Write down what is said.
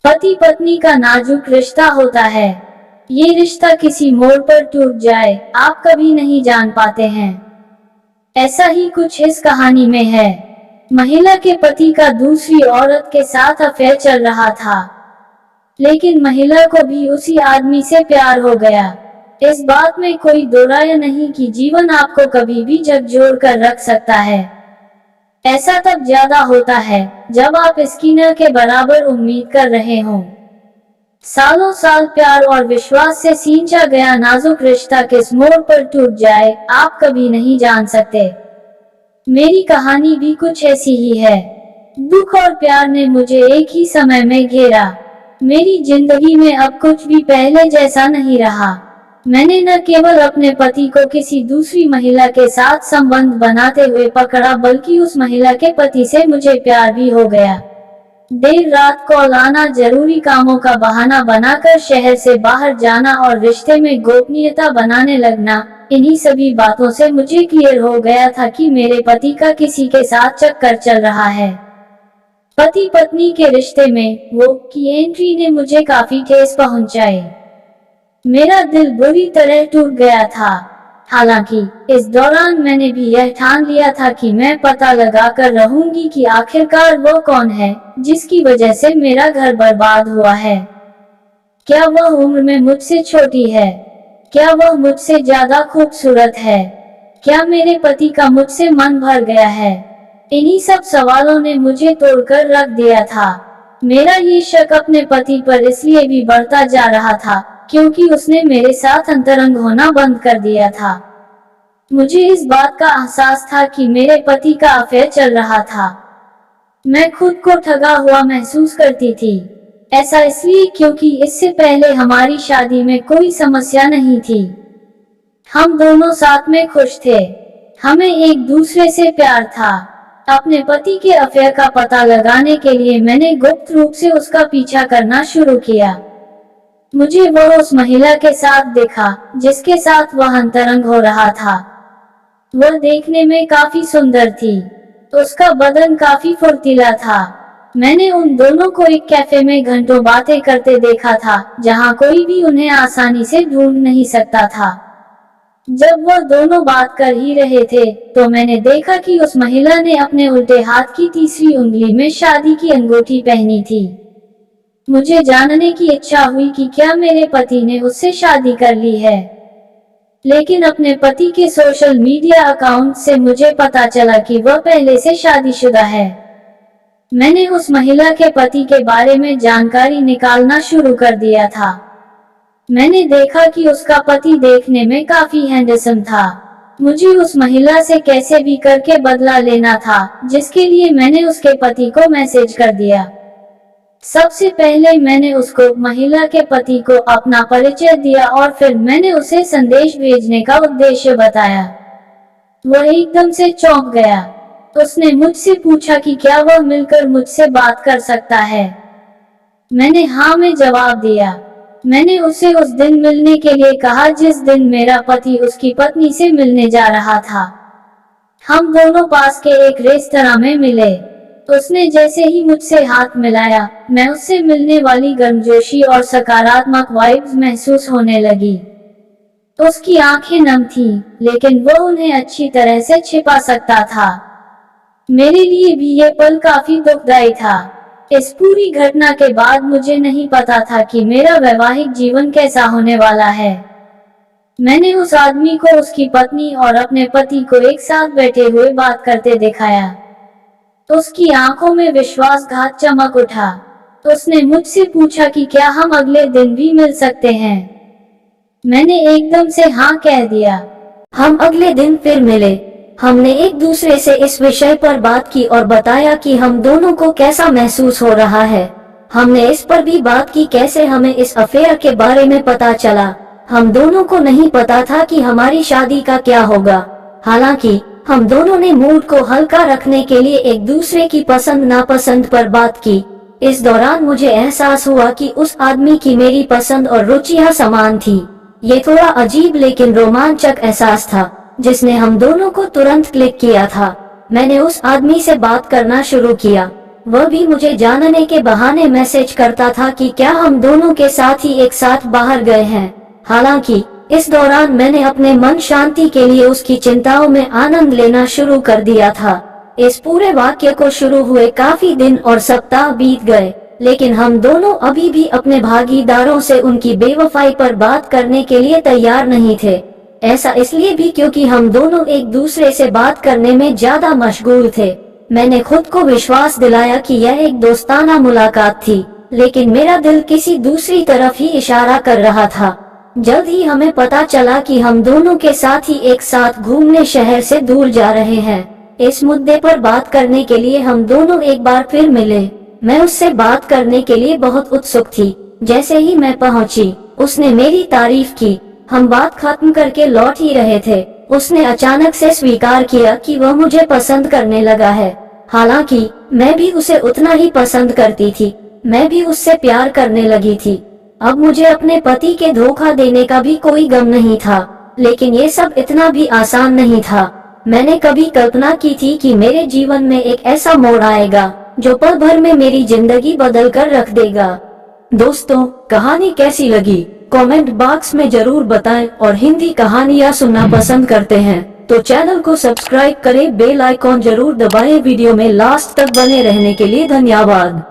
पति पत्नी का नाजुक रिश्ता होता है। ये रिश्ता किसी मोड़ पर टूट जाए, आप कभी नहीं जान पाते हैं। ऐसा ही कुछ इस कहानी में है। महिला के पति का दूसरी औरत के साथ अफेयर चल रहा था, लेकिन महिला को भी उसी आदमी से प्यार हो गया। इस बात में कोई दो राय नहीं कि जीवन आपको कभी भी झकझोर कर रख सकता है। ऐसा तब ज्यादा होता है जब आप इसकी न के बराबर उम्मीद कर रहे हों। सालों साल प्यार और विश्वास से सींचा गया नाजुक रिश्ता किस मोड़ पर टूट जाए, आप कभी नहीं जान सकते। मेरी कहानी भी कुछ ऐसी ही है। दुख और प्यार ने मुझे एक ही समय में घेरा। मेरी जिंदगी में अब कुछ भी पहले जैसा नहीं रहा। मैंने न केवल अपने पति को किसी दूसरी महिला के साथ संबंध बनाते हुए पकड़ा, बल्कि उस महिला के पति से मुझे प्यार भी हो गया। देर रात कॉल आना, जरूरी कामों का बहाना बनाकर शहर से बाहर जाना और रिश्ते में गोपनीयता बनाने लगना, इन्हीं सभी बातों से मुझे क्लियर हो गया था कि मेरे पति का किसी के साथ चक्कर चल रहा है। पति पत्नी के रिश्ते में वो की एंट्री ने मुझे काफी ठेस पहुंचाई। मेरा दिल बुरी तरह टूट गया था। हालांकि इस दौरान मैंने भी यह ठान लिया था कि मैं पता लगा कर रहूंगी कि आखिरकार वो कौन है जिसकी वजह से मेरा घर बर्बाद हुआ है। क्या वह उम्र में मुझसे छोटी है? क्या वह मुझसे ज्यादा खूबसूरत है? क्या मेरे पति का मुझसे मन भर गया है? इन्हीं सब सवालों ने मुझे तोड़कर रख दिया था। मेरा ये शक अपने पति पर इसलिए भी बढ़ता जा रहा था क्योंकि उसने मेरे साथ अंतरंग होना बंद कर दिया था। मुझे इस बात का एहसास था कि मेरे पति का अफेयर चल रहा था। मैं खुद को ठगा हुआ महसूस करती थी। ऐसा इसलिए क्योंकि इससे पहले हमारी शादी में कोई समस्या नहीं थी। हम दोनों साथ में खुश थे। हमें एक दूसरे से प्यार था। अपने पति के अफेयर का पता लगाने के लिए मैंने गुप्त रूप से उसका पीछा करना शुरू किया। मुझे वह उस महिला के साथ देखा जिसके साथ वह अंतरंग हो रहा था। वह देखने में काफी सुंदर थी। उसका बदन काफी फुर्तीला था। मैंने उन दोनों को एक कैफे में घंटों बातें करते देखा था, जहां कोई भी उन्हें आसानी से ढूंढ नहीं सकता था। जब वह दोनों बात कर ही रहे थे, तो मैंने देखा कि उस महिला ने अपने उल्टे हाथ की तीसरी उंगली में शादी की अंगूठी पहनी थी। मुझे जानने की इच्छा हुई कि क्या मेरे पति ने उससे शादी कर ली है। लेकिन अपने पति के सोशल मीडिया अकाउंट से मुझे पता चला कि वह पहले से शादीशुदा है। मैंने उस महिला के पति के बारे में जानकारी निकालना शुरू कर दिया था। मैंने देखा कि उसका पति देखने में काफी हैंडसम था। मुझे उस महिला से कैसे भी करके बदला लेना था, जिसके लिए मैंने उसके पति को मैसेज कर दिया। सबसे पहले मैंने उसको महिला के पति को अपना परिचय दिया और फिर मैंने उसे संदेश भेजने का उद्देश्य बताया। वह एकदम से चौंक गया। उसने मुझसे पूछा कि क्या वह मिलकर मुझसे बात कर सकता है। मैंने हाँ में जवाब दिया। मैंने उसे उस दिन मिलने के लिए कहा जिस दिन मेरा पति उसकी पत्नी से मिलने जा रहा था। हम दोनों पास के एक रेस्तरां में मिले। उसने जैसे ही मुझसे हाथ मिलाया, मैं उससे मिलने वाली गर्मजोशी और सकारात्मक वाइब्स महसूस होने लगी। उसकी आंखें नम थीं, लेकिन वो उन्हें अच्छी तरह से छिपा सकता था। मेरे लिए भी ये पल काफी दुखदाई था। इस पूरी घटना के बाद मुझे नहीं पता था कि मेरा वैवाहिक जीवन कैसा होने वाला है। मैंने उस आदमी को उसकी पत्नी और अपने पति को एक साथ बैठे हुए बात करते दिखाया। उसकी आंखों में विश्वासघात चमक उठा। उसने मुझसे पूछा कि क्या हम अगले दिन भी मिल सकते हैं। मैंने एकदम से हाँ कह दिया। हम अगले दिन फिर मिले। हमने एक दूसरे से इस विषय पर बात की और बताया कि हम दोनों को कैसा महसूस हो रहा है। हमने इस पर भी बात की कैसे हमें इस अफेयर के बारे में पता चला। हम दोनों को नहीं पता था कि हमारी शादी का क्या होगा। हालांकि हम दोनों ने मूड को हल्का रखने के लिए एक दूसरे की पसंद नापसंद पर बात की। इस दौरान मुझे एहसास हुआ कि उस आदमी की मेरी पसंद और रुचियां समान थी। ये थोड़ा अजीब लेकिन रोमांचक एहसास था, जिसने हम दोनों को तुरंत क्लिक किया था। मैंने उस आदमी से बात करना शुरू किया। वह भी मुझे जानने के बहाने मैसेज करता था कि क्या हम दोनों के साथ ही एक साथ बाहर गए हैं। हालांकि इस दौरान मैंने अपने मन शांति के लिए उसकी चिंताओं में आनंद लेना शुरू कर दिया था। इस पूरे वाक्य को शुरू हुए काफी दिन और सप्ताह बीत गए, लेकिन हम दोनों अभी भी अपने भागीदारों से उनकी बेवफाई पर बात करने के लिए तैयार नहीं थे। ऐसा इसलिए भी क्योंकि हम दोनों एक दूसरे से बात करने में ज्यादा मशगूल थे। मैंने खुद को विश्वास दिलाया कि यह एक दोस्ताना मुलाकात थी, लेकिन मेरा दिल किसी दूसरी तरफ ही इशारा कर रहा था। जल्द ही हमें पता चला कि हम दोनों के साथ ही एक साथ घूमने शहर से दूर जा रहे हैं। इस मुद्दे पर बात करने के लिए हम दोनों एक बार फिर मिले। मैं उससे बात करने के लिए बहुत उत्सुक थी। जैसे ही मैं पहुंची, उसने मेरी तारीफ की। हम बात खत्म करके लौट ही रहे थे, उसने अचानक से स्वीकार किया कि वह मुझे पसंद करने लगा है। हालांकि मैं भी उसे उतना ही पसंद करती थी। मैं भी उससे प्यार करने लगी थी। अब मुझे अपने पति के धोखा देने का भी कोई गम नहीं था, लेकिन ये सब इतना भी आसान नहीं था। मैंने कभी कल्पना की थी कि मेरे जीवन में एक ऐसा मोड़ आएगा जो पल भर में मेरी जिंदगी बदल कर रख देगा। दोस्तों, कहानी कैसी लगी कमेंट बॉक्स में जरूर बताएं, और हिंदी कहानियाँ सुनना पसंद करते हैं तो चैनल को सब्सक्राइब करें, बेल आइकॉन जरूर दबाएं। वीडियो में लास्ट तक बने रहने के लिए धन्यवाद।